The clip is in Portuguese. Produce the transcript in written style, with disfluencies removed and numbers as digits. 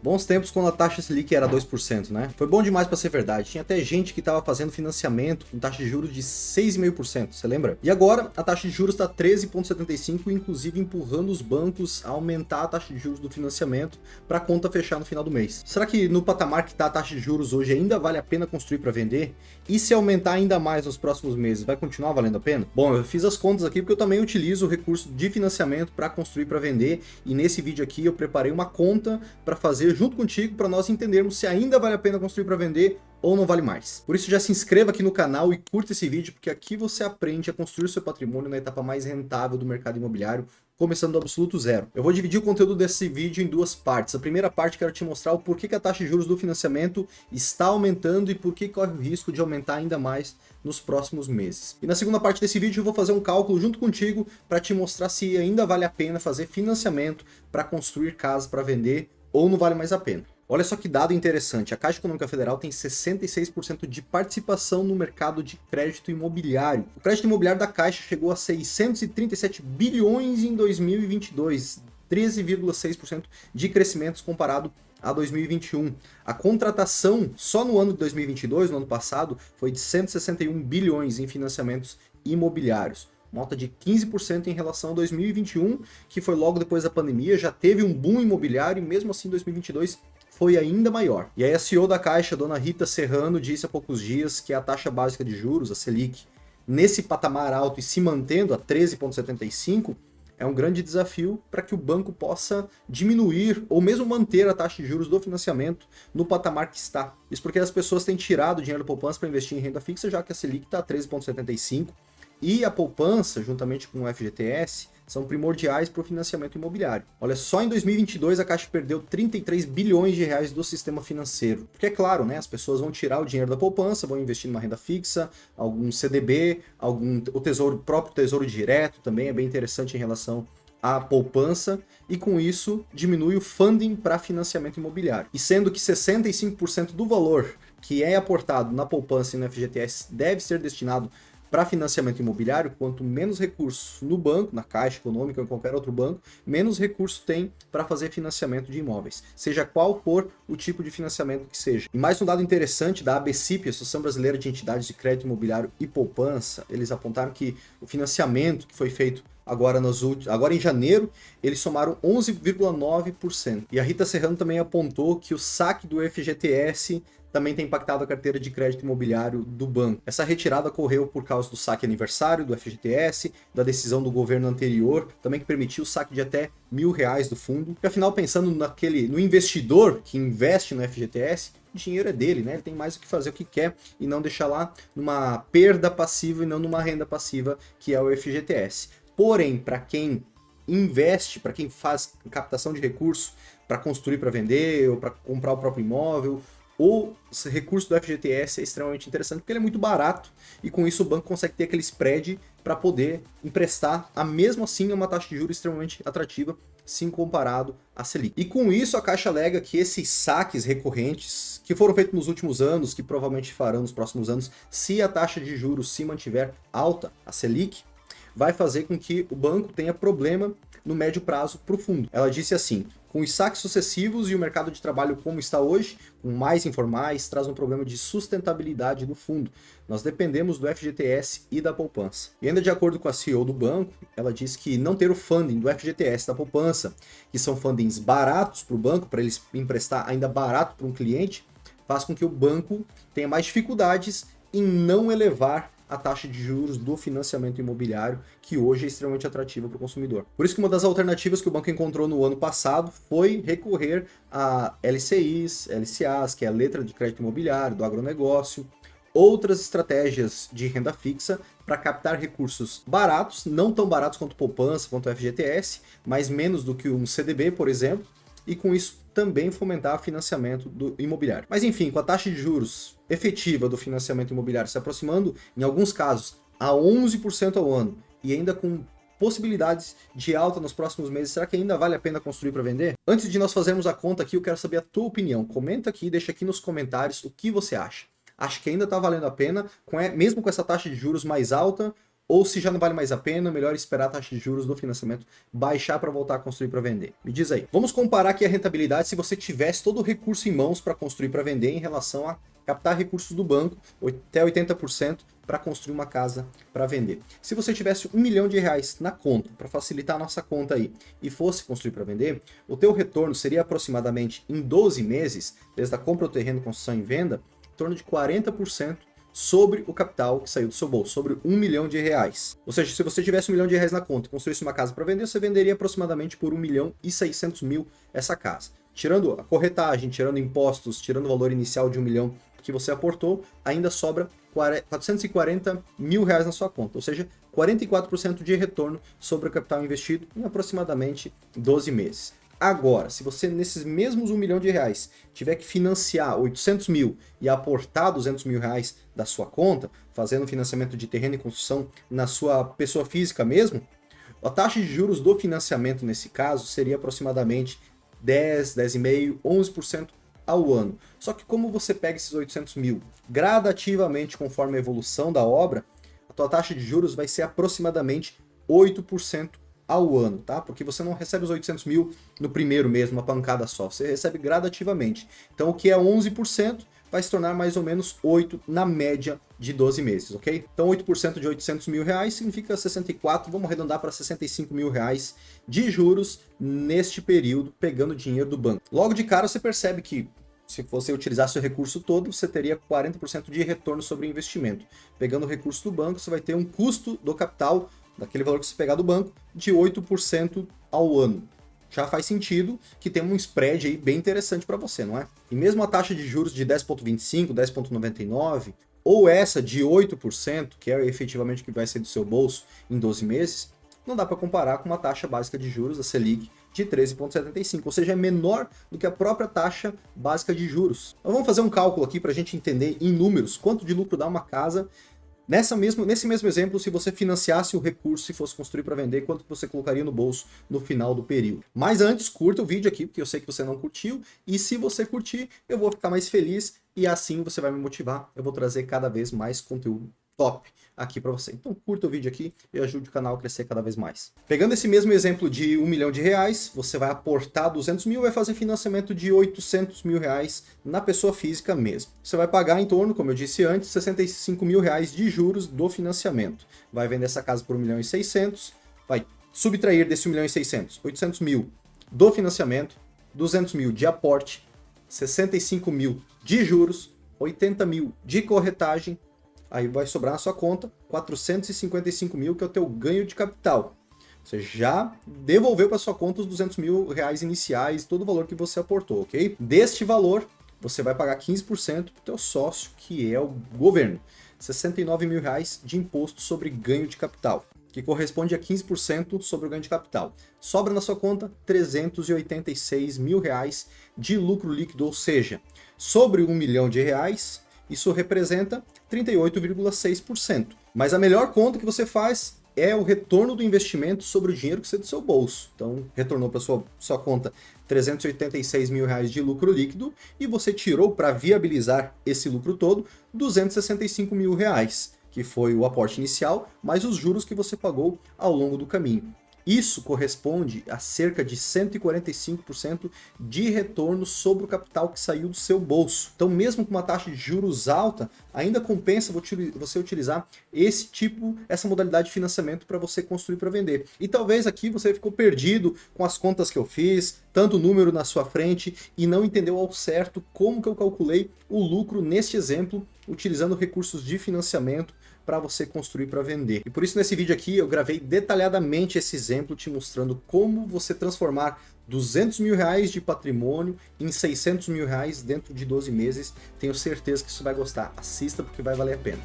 Bons tempos quando a taxa Selic era 2%, né? Foi bom demais para ser verdade. Tinha até gente que estava fazendo financiamento com taxa de juros de 6,5%, você lembra? E agora a taxa de juros está 13,75%, inclusive empurrando os bancos a aumentar a taxa de juros do financiamento para a conta fechar no final do mês. Será que no patamar que está a taxa de juros hoje ainda vale a pena construir para vender? E se aumentar ainda mais nos próximos meses, vai continuar valendo a pena? Bom, eu fiz as contas aqui porque eu também utilizo o recurso de financiamento para construir para vender, e nesse vídeo aqui eu preparei uma conta para fazer junto contigo para nós entendermos se ainda vale a pena construir para vender ou não vale mais. Por isso já se inscreva aqui no canal e curta esse vídeo, porque aqui você aprende a construir seu patrimônio na etapa mais rentável do mercado imobiliário, começando do absoluto zero. Eu vou dividir o conteúdo desse vídeo em duas partes. A primeira parte quero te mostrar o porquê que a taxa de juros do financiamento está aumentando e por que corre o risco de aumentar ainda mais nos próximos meses. E na segunda parte desse vídeo eu vou fazer um cálculo junto contigo para te mostrar se ainda vale a pena fazer financiamento para construir casa para vender ou não vale mais a pena. Olha só que dado interessante, a Caixa Econômica Federal tem 66% de participação no mercado de crédito imobiliário. O crédito imobiliário da Caixa chegou a 637 bilhões em 2022, 13,6% de crescimento comparado a 2021. A contratação só no ano de 2022, no ano passado, foi de 161 bilhões em financiamentos imobiliários. Uma alta de 15% em relação a 2021, que foi logo depois da pandemia, já teve um boom imobiliário e mesmo assim 2022 foi ainda maior. E aí a CEO da Caixa, dona Rita Serrano, disse há poucos dias que a taxa básica de juros, a Selic, nesse patamar alto e se mantendo a 13,75%, é um grande desafio para que o banco possa diminuir ou mesmo manter a taxa de juros do financiamento no patamar que está. Isso porque as pessoas têm tirado dinheiro da poupança para investir em renda fixa, já que a Selic está a 13,75%. E a poupança, juntamente com o FGTS, são primordiais para o financiamento imobiliário. Olha, só em 2022 a Caixa perdeu 33 bilhões de reais do sistema financeiro. Porque é claro, né, as pessoas vão tirar o dinheiro da poupança, vão investir numa renda fixa, algum CDB, o próprio tesouro direto também é bem interessante em relação à poupança, e com isso diminui o funding para financiamento imobiliário. E sendo que 65% do valor que é aportado na poupança e no FGTS deve ser destinado para financiamento imobiliário, quanto menos recursos no banco, na Caixa Econômica ou em qualquer outro banco, menos recurso tem para fazer financiamento de imóveis, seja qual for o tipo de financiamento que seja. E mais um dado interessante da ABCIP, Associação Brasileira de Entidades de Crédito Imobiliário e Poupança, eles apontaram que o financiamento que foi feito agora em janeiro, eles somaram 11,9%. E a Rita Serrano também apontou que o saque do FGTS também tem impactado a carteira de crédito imobiliário do banco. Essa retirada ocorreu por causa do saque aniversário do FGTS, da decisão do governo anterior, também que permitiu o saque de até R$1.000 do fundo. Porque afinal, pensando no investidor que investe no FGTS, o dinheiro é dele, né? Ele tem mais o que fazer o que quer e não deixar lá numa perda passiva e não numa renda passiva, que é o FGTS. Porém, para quem investe, para quem faz captação de recursos para construir para vender ou para comprar o próprio imóvel, o recurso do FGTS é extremamente interessante porque ele é muito barato e com isso o banco consegue ter aquele spread para poder emprestar a mesmo assim uma taxa de juros extremamente atrativa se comparado à Selic. E com isso a Caixa alega que esses saques recorrentes que foram feitos nos últimos anos, que provavelmente farão nos próximos anos, se a taxa de juros se mantiver alta, a Selic, vai fazer com que o banco tenha problema no médio prazo para o fundo. Ela disse assim: com os saques sucessivos e o mercado de trabalho como está hoje, com mais informais, traz um problema de sustentabilidade do fundo. Nós dependemos do FGTS e da poupança. E ainda de acordo com a CEO do banco, ela diz que não ter o funding do FGTS e da poupança, que são fundings baratos para o banco, para eles emprestar ainda barato para um cliente, faz com que o banco tenha mais dificuldades em não elevar a taxa de juros do financiamento imobiliário, que hoje é extremamente atrativa para o consumidor. Por isso que uma das alternativas que o banco encontrou no ano passado foi recorrer a LCIs, LCAs, que é a letra de crédito imobiliário, do agronegócio, outras estratégias de renda fixa para captar recursos baratos, não tão baratos quanto poupança, quanto o FGTS, mas menos do que um CDB, por exemplo, e com isso também fomentar o financiamento do imobiliário. Mas enfim, com a taxa de juros efetiva do financiamento imobiliário se aproximando, em alguns casos, a 11% ao ano, e ainda com possibilidades de alta nos próximos meses, será que ainda vale a pena construir para vender? Antes de nós fazermos a conta aqui, eu quero saber a tua opinião. Comenta aqui, deixa aqui nos comentários o que você acha. Acha que ainda está valendo a pena, mesmo com essa taxa de juros mais alta, ou se já não vale mais a pena, melhor esperar a taxa de juros do financiamento baixar para voltar a construir para vender. Me diz aí. Vamos comparar aqui a rentabilidade se você tivesse todo o recurso em mãos para construir para vender em relação a captar recursos do banco, até 80%, para construir uma casa para vender. Se você tivesse R$1 milhão na conta, para facilitar a nossa conta aí, e fosse construir para vender, o teu retorno seria aproximadamente em 12 meses, desde a compra do terreno, construção e venda, em torno de 40% sobre o capital que saiu do seu bolso, sobre R$1 milhão. Ou seja, se você tivesse R$1 milhão na conta e construísse uma casa para vender, você venderia aproximadamente por R$1.600.000 essa casa. Tirando a corretagem, tirando impostos, tirando o valor inicial de R$1 milhão que você aportou, ainda sobra R$440.000 na sua conta, ou seja, 44% de retorno sobre o capital investido em aproximadamente 12 meses. Agora, se você nesses mesmos R$1 milhão tiver que financiar 800 mil e aportar 200 mil reais da sua conta, fazendo financiamento de terreno e construção na sua pessoa física mesmo, a taxa de juros do financiamento nesse caso seria aproximadamente 10, 10,5%, 11% ao ano. Só que como você pega esses 800 mil gradativamente conforme a evolução da obra, a tua taxa de juros vai ser aproximadamente 8% ao ano, tá? Porque você não recebe os 800 mil no primeiro mês, uma pancada só, você recebe gradativamente. Então o que é 11% vai se tornar mais ou menos 8% na média de 12 meses, ok? Então 8% de 800 mil reais significa 64, vamos arredondar para 65 mil reais de juros neste período, pegando dinheiro do banco. Logo de cara você percebe que se você utilizasse o recurso todo, você teria 40% de retorno sobre o investimento. Pegando o recurso do banco, você vai ter um custo do capital, daquele valor que você pegar do banco, de 8% ao ano. Já faz sentido que tem um spread aí bem interessante para você, não é? E mesmo a taxa de juros de 10,25, 10,99, ou essa de 8%, que é efetivamente o que vai sair do seu bolso em 12 meses, não dá para comparar com uma taxa básica de juros, a Selic, de 13,75, ou seja, é menor do que a própria taxa básica de juros. Então vamos fazer um cálculo aqui para a gente entender em números quanto de lucro dá uma casa. Nesse mesmo exemplo, se você financiasse o recurso e fosse construir para vender, quanto você colocaria no bolso no final do período? Mas antes, curta o vídeo aqui, porque eu sei que você não curtiu, e se você curtir, eu vou ficar mais feliz e assim você vai me motivar. Eu vou trazer cada vez mais conteúdo top aqui para você. Então curta o vídeo aqui e ajude o canal a crescer cada vez mais. Pegando esse mesmo exemplo de R$1 milhão, você vai aportar 200 mil e vai fazer financiamento de 800 mil reais na pessoa física mesmo. Você vai pagar em torno, como eu disse antes, 65 mil reais de juros do financiamento. Vai vender essa casa por 1.600.000, vai subtrair desse 1.600.000, 800 mil do financiamento, 200 mil de aporte, 65 mil de juros, 80 mil de corretagem. Aí vai sobrar na sua conta 455 mil, que é o teu ganho de capital. Você já devolveu para sua conta os 200 mil reais iniciais, todo o valor que você aportou, ok? Deste valor, você vai pagar 15% para o teu sócio, que é o governo. 69 mil reais de imposto sobre ganho de capital, que corresponde a 15% sobre o ganho de capital. Sobra na sua conta 386 mil reais de lucro líquido, ou seja, sobre R$1 milhão, isso representa 38,6%. Mas a melhor conta que você faz é o retorno do investimento sobre o dinheiro que você do seu bolso. Então, retornou para sua conta 386 mil reais de lucro líquido e você tirou, para viabilizar esse lucro todo, 265 mil reais, que foi o aporte inicial, mais os juros que você pagou ao longo do caminho. Isso corresponde a cerca de 145% de retorno sobre o capital que saiu do seu bolso. Então, mesmo com uma taxa de juros alta, ainda compensa você utilizar essa modalidade de financiamento para você construir para vender. E talvez aqui você ficou perdido com as contas que eu fiz, tanto número na sua frente, e não entendeu ao certo como que eu calculei o lucro neste exemplo, utilizando recursos de financiamento para você construir para vender. E por isso nesse vídeo aqui eu gravei detalhadamente esse exemplo te mostrando como você transformar 200 mil reais de patrimônio em 600 mil reais dentro de 12 meses. Tenho certeza que você vai gostar. Assista porque vai valer a pena.